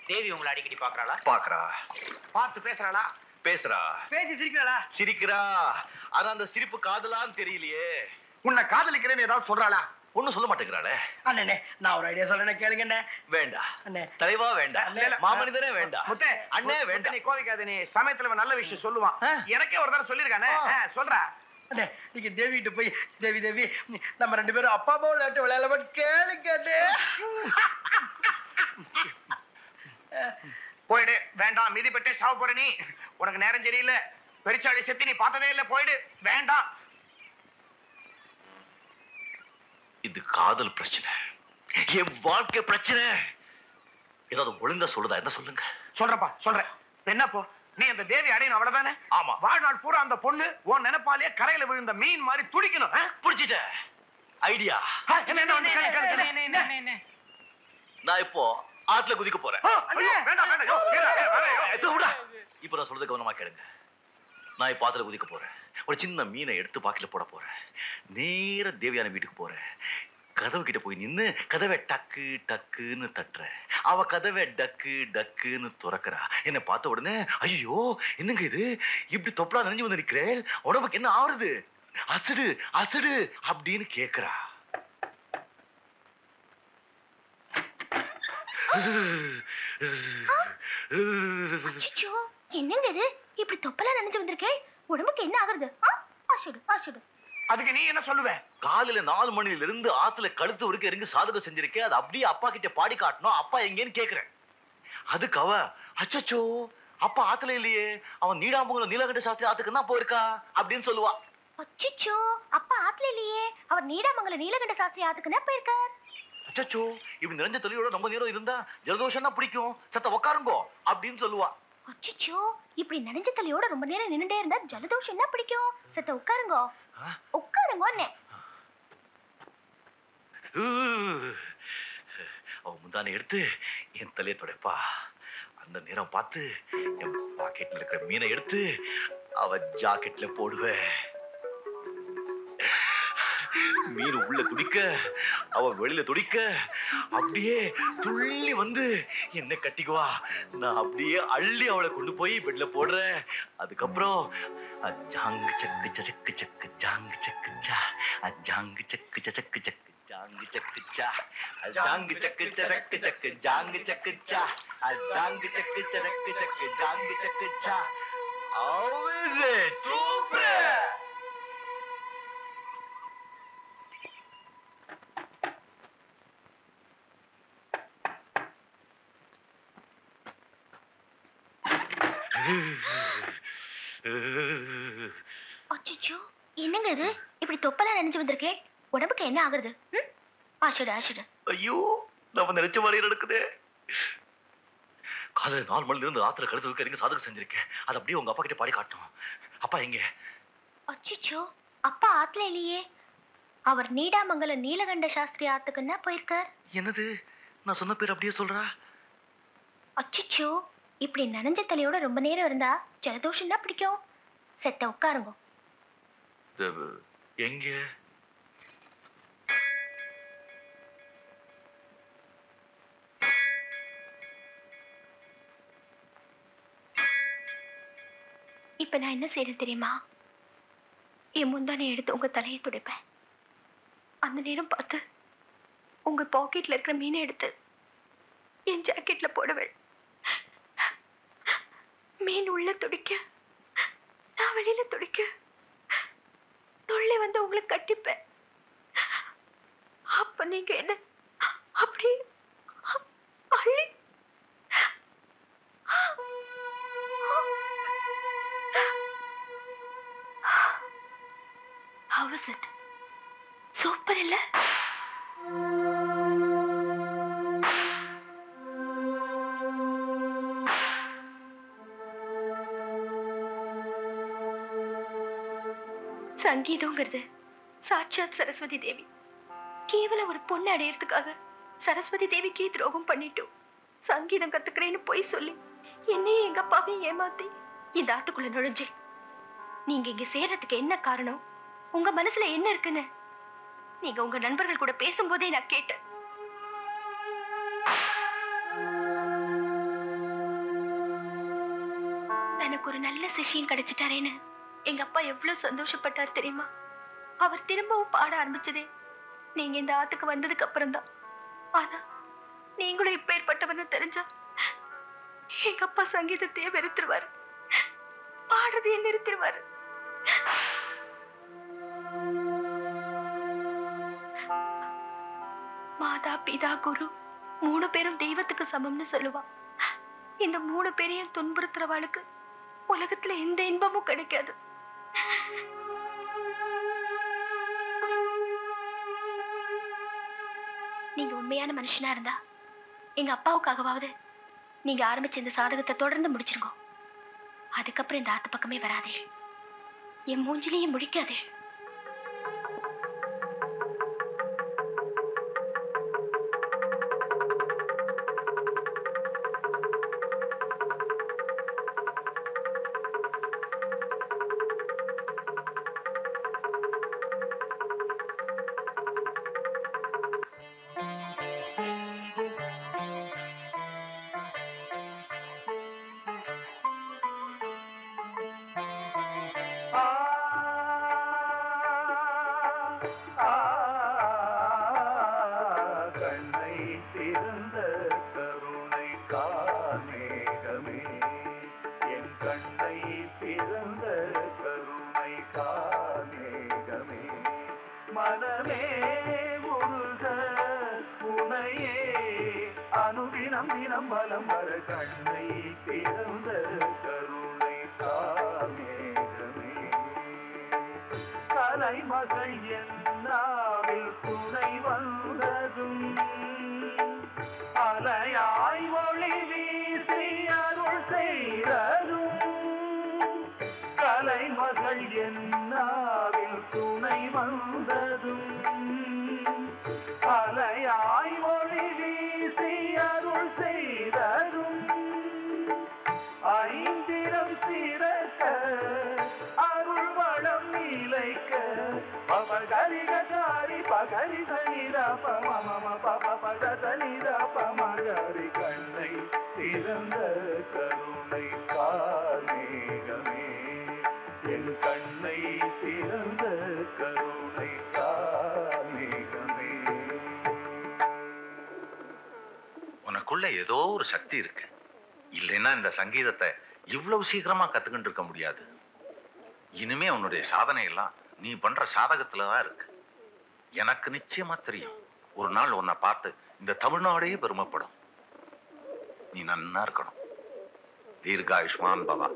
தேவி உங்களை அடிக்கடி பாக்குறாளா? பாக்குறா. பார்த்து பேசுறாளா? பேசுறா. பேசி சிரிக்கிறாளா? சிரிக்கிறா. ஆனா அந்த சிரிப்பு காதலான்னு தெரியலையே. உன்னை காதலிக்கிறேன்னு ஏதாவது சொல்றாளா? ஒண்ணும் சொல்ல மாட்டேங்கிறாளே. அண்ணே நான் ஒரு ஐடியா சொல்றேன் கேளுங்க. வேண்டாம் அண்ணே. தலைவா வேண்டாம். மாமனிதரே வேண்டாம். முத்தே அண்ணே வேண்டாம். நீ கோவிக்காத, நீ சமயத்துல நல்ல விஷயம் சொல்லுவான். எனக்கே ஒரு தடவை சொல்லிருக்கானே. சொல்றா. அண்ணே நீங்க தேவி கிட்ட போய் தேவி தேவி நம்ம 2 பேரும் அப்பா அம்மா விளையாட கேளுங்க. போயிடு. வேண்டாம், மிதிப்பட்டே சாவ போற நீ. உனக்கு நேரம் சரியில்லை. பெருச்சாளி செத்து நீ பார்த்ததே இல்லை. போயிடு. வேண்டாம். இது காதல் பிரச்சனை, என் வாழ்க்கை பிரச்சனை. ஏதாவது ஒழுங்கா சொல்லுதா என்ன சொல்லுங்க. சொல்றப்பா சொல்றேன். என்னப்போ நீ அந்த தேவி அடையணும் அவ்வளவுதானே? ஆமா. வாழ்நாள் பூரா அந்த பொண்ணு உன் நினைப்பாலே கரையில விழுந்த மீன் மாதிரி துடிக்கணும். புடிச்சிட்ட ஐடியா. நான் இப்போ ஆத்துல குதிக்க போறேன். இப்ப நான் சொல்றது கவனமா கேளுங்க. நான் இப்ப ஆத்துல குதிக்க போறேன். ஒரு சின்ன மீனை எடுத்து பாக்கில போட போறேன். நேர தேவியான வீட்டுக்கு போறேன். கதவு கிட்ட போய் நின்னு கதவை டக்கு டக்குன்னு தட்டுற. அவ கதவை டக்கு டக்குன்னு துறக்கிறா. என்ன பார்த்த உடனே ஐயோ என்னங்க இது இப்படி தொப்பலா நனைஞ்சு வந்து நிக்கிறேன், உடம்புக்கு என்ன ஆவறது, அசடு அசடு அப்படின்னு கேக்குறா. என்னங்க இது இப்படி தொப்பலா நனைஞ்சு வந்திருக்கேன், உடம்புக்கு என்ன ஆகுறது? அசடு அசடு. அதுக்கு நீ என்ன சொல்லுவ? காலையில 4 மணில இருந்து ஆத்துல கழுத்து வரைக்கும் இறங்கி சாதகம் செஞ்சிருக்கேன். அது அப்படியே அப்பா கிட்ட பாடி காட்டணும். அப்பா எங்கேன்னு கேக்குறேன். அதுக்கு அவ அச்சச்சோ அப்பா ஆத்துல இல்லையே, அவன் நீடாமங்கலம் நீலகண்ட சாஸ்திரி ஆத்துக்கு தான் போயிருக்கா அப்படின்னு சொல்லுவா. அச்சச்சோ அப்பா ஆத்துல இல்லையே, அவர் நீடாமங்கலம் நீலகண்ட சாஸ்திரி ஆத்துக்குன்னா போயிருக்கார். அச்சச்சோ இப்படி நிறைஞ்ச தொழிலோட ரொம்ப நேரம் இருந்தா ஜலதோஷம் தான் பிடிக்கும், சத்த உக்காருங்கோ அப்படின்னு சொல்லுவா. அச்சச்சோ இப்படி நனைஞ்ச தலையோட ரொம்ப நேரம் நின்னுட்டே இருந்தா ஜலதோஷம் என்ன பிடிக்கும், சத்த உட்காருங்க உட்காருங்க. அவ முந்தானை எடுத்து என் தலையை துடைப்பா. அந்த நேரம் பார்த்து என் பாக்கெட்ல இருக்கிற மீனை எடுத்து அவ ஜாக்கெட்ல போடுவேன். மீன் உள்ள துடிக்க அவ வெளியில துடிக்க அப்படியே துள்ளி வந்து என்ன கட்டிக்குவா. நான் அப்படியே அள்ளி அவளை கொண்டு போய் பெட்ல போடுறேன். அதுக்கப்புறம் ஜாங்கு சக்கு சக்கு சக்கு ஜாங்கு சக்கு சா, ஜாங்கு சக்கு சக்கு சக்கு ஜாங்கு சக்கு சா, ஜாங்கு சக்கு சக்கு சக்கு ஜாங்கு சக்கு சா, ஜாங்கு சக்கு சக்கு சக்கு ஜாங்கு சக்கு சா. How is it? Super! அச்சச்சோ என்னங்க இது இப்படி தொப்பலா நனைஞ்சு வந்திருக்கேன், உடம்புக்கு என்ன ஆகுறது? ஆஷடு ஆஷடு. ஐயோ நம்ம நினைச்ச மாதிரி நடக்குது. காலையில 4 மணில இருந்து ராத்திரி கழுத்து வரைக்கும் சாதகம் செஞ்சிருக்கேன். அது அப்படியே உங்க அப்பா கிட்ட பாடி காட்டணும். அப்பா எங்க? அச்சச்சோ அப்பா ஆத்துல இல்லையே, அவர் நீடாமங்கலம் நீலகண்ட சாஸ்திரி ஆத்துக்குன்னா போயிருக்கார். என்னது நான் சொன்ன பேர் அப்படியே சொல்றா? அச்சச்சோ இப்படி நனைஞ்ச தலையோட ரொம்ப நேரம் இருந்தா ஜலதோஷம் தான் பிடிக்கும், செத்த உட்காருங்க. எங்க? இப்ப நான் என்ன செய்யறேன் தெரியுமா? என் முந்தானை எடுத்து உங்க தலையை துடைப்பேன். அந்த நேரம் பார்த்து உங்க பாக்கெட்ல இருக்கிற மீனை எடுத்து என் ஜாக்கெட்ல போடுவேன். மீன் உள்ள துடிக்க நான் வெளியில துடிக்க தொல்லை வந்து உங்களை கட்டிப்பேன். அப்ப நீங்க என்ன அப்படி அள்ளி How was it? சூப்பர் இல்ல? சங்கீதங்கிறது சாட்சாத் சரஸ்வதி தேவி. கேவலம் ஒரு பொண்ணு அடையறதுக்காக சரஸ்வதி தேவிக்கே துரோகம் பண்ணிட்டோம். சங்கீதம் கத்துக்கிறேன்னு போய் சொல்லி என்னையும் எங்க அப்பாவையும் ஏமாத்தி இந்த ஆத்துக்குள்ள நுழைஞ்சு. நீங்க இங்க சேர்றதுக்கு என்ன காரணம், உங்க மனசுல என்ன இருக்குன்னு நீங்க உங்க நண்பர்கள் கூட பேசும்போதே நான் கேட்டேன். எனக்கு ஒரு நல்ல சிஷ்யன் கிடைச்சிட்டாரேன்னு எங்க அப்பா எவ்வளவு சந்தோஷப்பட்டார் தெரியுமா? அவர் திரும்பவும் பாட ஆரம்பிச்சதே நீங்க இந்த ஆத்துக்கு வந்ததுக்கு அப்புறம் தான். ஆனா நீங்களும் இப்பேற்பட்டவன்னு தெரிஞ்சா எங்க அப்பா சங்கீதத்தையே வெறுத்துருவாரு, பாடுறதையே நிறுத்திடுவாரு. மாதா பிதா குரு 3 பேரும் தெய்வத்துக்கு சமம்னு சொல்லுவா. இந்த 3 பேரையும் துன்புறுத்துறவாளுக்கு உலகத்துல எந்த இன்பமும் கிடைக்காது. நீங்க உண்மையான மனுஷனா இருந்தா எங்க அப்பாவுக்காகவாவது நீங்க ஆரம்பிச்ச இந்த சாதகத்தை தொடர்ந்து முடிச்சிருங்க. அதுக்கப்புறம் இந்த ஆத்து பக்கமே வராதே, என் மூஞ்சிலேயே முழிக்காதே. கண்ணை திறந்த கருணை கார்மேகமே, என் கண்ணை திறந்த கருணை கார்மேகமே, மனமே முருக உனையே அனுதினம் தினம் பலம் வர கண்ணை திறந்த கருணை கார்மேகமே, கலைமகள் என்னாவில் துணை வந்ததும் அலையாய் ஒளி வீசி அருள் செய்ததும், கலைமகள் என்னாவில் துணை வந்ததும் அலையாய் ஒளி வீசி அருள் செய்ததும், ஐந்திரம் சிறக்க அருள் வளம் நீலைக்க பகரிக சாரி பகரி சனித பமம பப பத சனித பமகரி கண்ணை திறந்த கருணை கார்மேகமே, என் கண்ணை திறந்த கருணை கார்மேகமே. உனக்குள்ள ஏதோ ஒரு சக்தி இருக்கு, இல்லைன்னா இந்த சங்கீதத்தை இவ்வளவு சீக்கிரமா கத்துக்கிட்டு இருக்க முடியாது. இனிமே உன்னுடைய சாதனை எல்லாம் நீ பண்ற சாதகத்துலதான் இருக்கு. எனக்கு நிச்சயமா தெரியும், ஒரு நாள் உன்னை பார்த்து இந்த தமிழ்நாடையே பெருமைப்படும். நீ நன்னா இருக்கணும். தீர்காயுஷ்மான் பவா.